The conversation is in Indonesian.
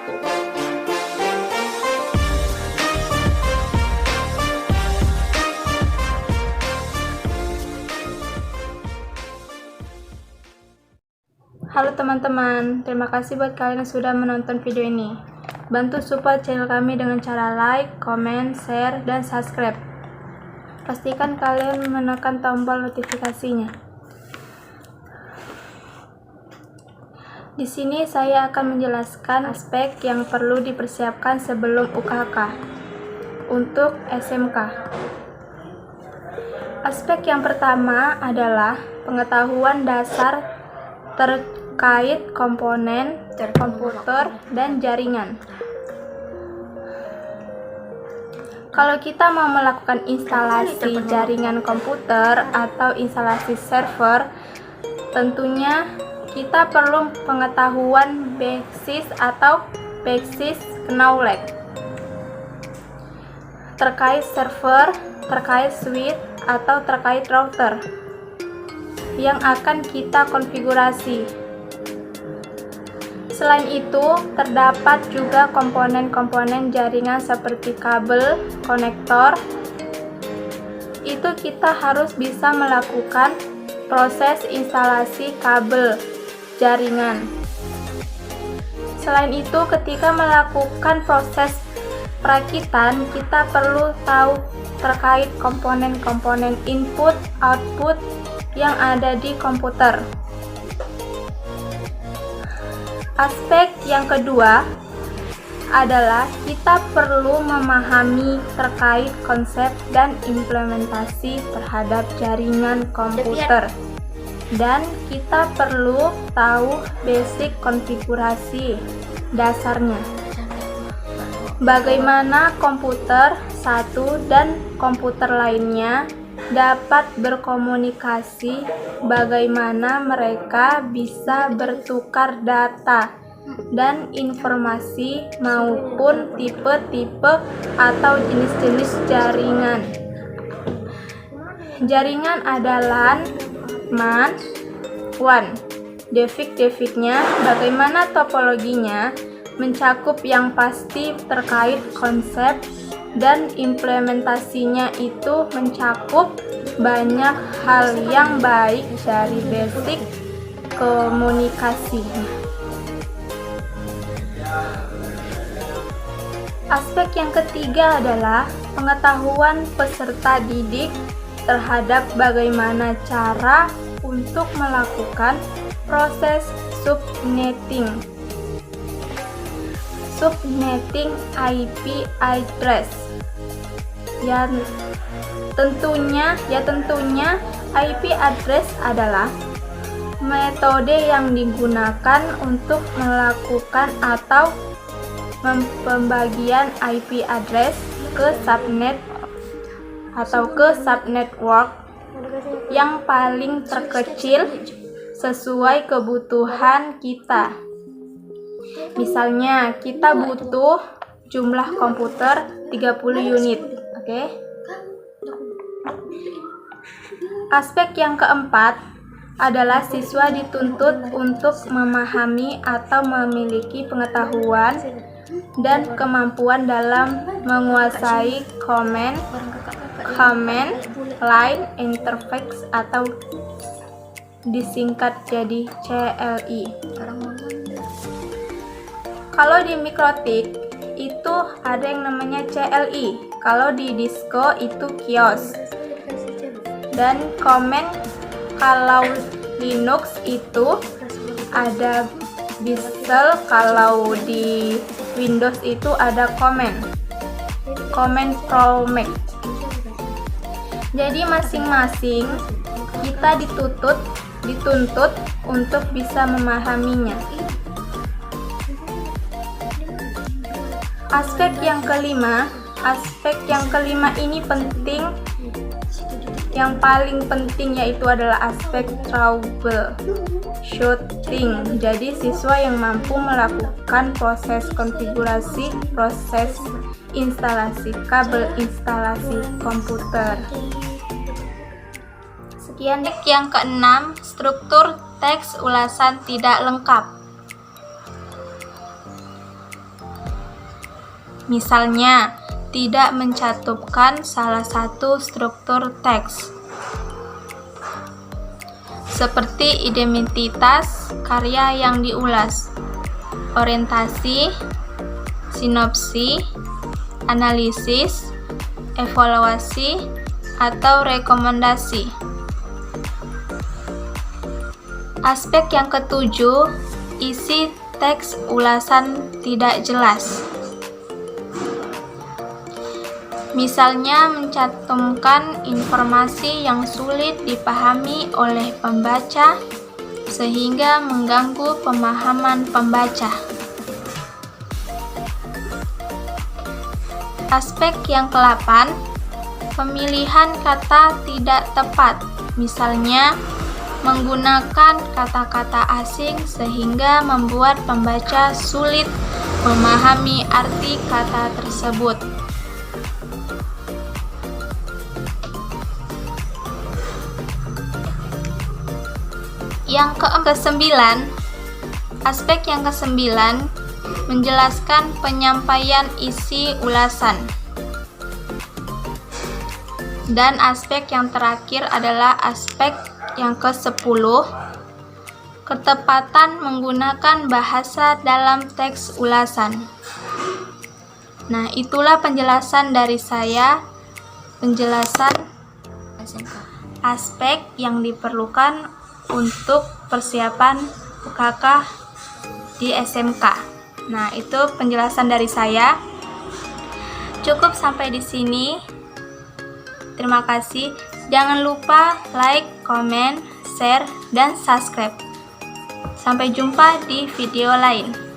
Halo teman-teman, terima kasih buat kalian yang sudah menonton video ini. Bantu support channel kami dengan cara like, comment, share, dan subscribe. Pastikan kalian menekan tombol notifikasinya. Di sini saya akan menjelaskan aspek yang perlu dipersiapkan sebelum UKK untuk SMK. Aspek yang pertama adalah pengetahuan dasar terkait komponen komputer dan jaringan. Kalau kita mau melakukan instalasi jaringan komputer atau instalasi server, tentunya kita perlu pengetahuan basis atau basic knowledge terkait server, terkait switch, atau terkait router yang akan kita konfigurasi. Selain itu, terdapat juga komponen-komponen jaringan seperti kabel, konektor. Itu kita harus bisa melakukan proses instalasi kabel jaringan. Selain itu, ketika melakukan proses perakitan, kita perlu tahu terkait komponen-komponen input, output yang ada di komputer. Aspek yang kedua adalah kita perlu memahami terkait konsep dan implementasi terhadap jaringan komputer. Dan kita perlu tahu basic konfigurasi dasarnya. Bagaimana komputer satu dan komputer lainnya dapat berkomunikasi, bagaimana mereka bisa bertukar data dan informasi maupun tipe-tipe atau jenis-jenis jaringan. Jaringan ada LAN, MAN, WAN. Device-nya, bagaimana topologinya, mencakup yang pasti terkait konsep dan implementasinya itu mencakup banyak hal yang baik dari basic komunikasi. Aspek yang ketiga adalah pengetahuan peserta didik terhadap bagaimana cara untuk melakukan proses subnetting. Subnetting IP address. Tentunya IP address adalah metode yang digunakan untuk melakukan atau pembagian IP address ke subnet atau ke subnetwork yang paling terkecil sesuai kebutuhan kita. Misalnya kita butuh jumlah komputer 30 unit, oke? Aspek yang keempat adalah siswa dituntut untuk memahami atau memiliki pengetahuan dan kemampuan dalam menguasai command line interface atau disingkat jadi CLI. Kalau di Mikrotik itu ada yang namanya CLI, kalau di Disco itu kios. Dan komen kalau Linux itu ada Bisel, kalau di Windows itu ada comment prompt. Jadi masing-masing kita dituntut untuk bisa memahaminya. Aspek yang kelima ini penting. Yang paling penting yaitu adalah aspek troubleshooting. Jadi siswa yang mampu melakukan proses konfigurasi, proses instalasi kabel, instalasi komputer. Sekian. Yang keenam, struktur teks ulasan tidak lengkap. Misalnya, tidak mencantumkan salah satu struktur teks, seperti identitas karya yang diulas, orientasi, sinopsis, analisis, evaluasi, atau rekomendasi. Aspek yang ketujuh, isi teks ulasan tidak jelas. Misalnya mencantumkan informasi yang sulit dipahami oleh pembaca sehingga mengganggu pemahaman pembaca. Aspek yang ke-8, pemilihan kata tidak tepat. Misalnya menggunakan kata-kata asing sehingga membuat pembaca sulit memahami arti kata tersebut. Yang ke-9, aspek yang ke-9 menjelaskan penyampaian isi ulasan. Dan aspek yang terakhir adalah aspek yang ke-10, ketepatan menggunakan bahasa dalam teks ulasan. Nah, itulah penjelasan dari saya, penjelasan aspek yang diperlukan untuk persiapan UKK di SMK. Nah, itu penjelasan dari saya. Cukup sampai di sini. Terima kasih. Jangan lupa like, comment, share, dan subscribe. Sampai jumpa di video lain.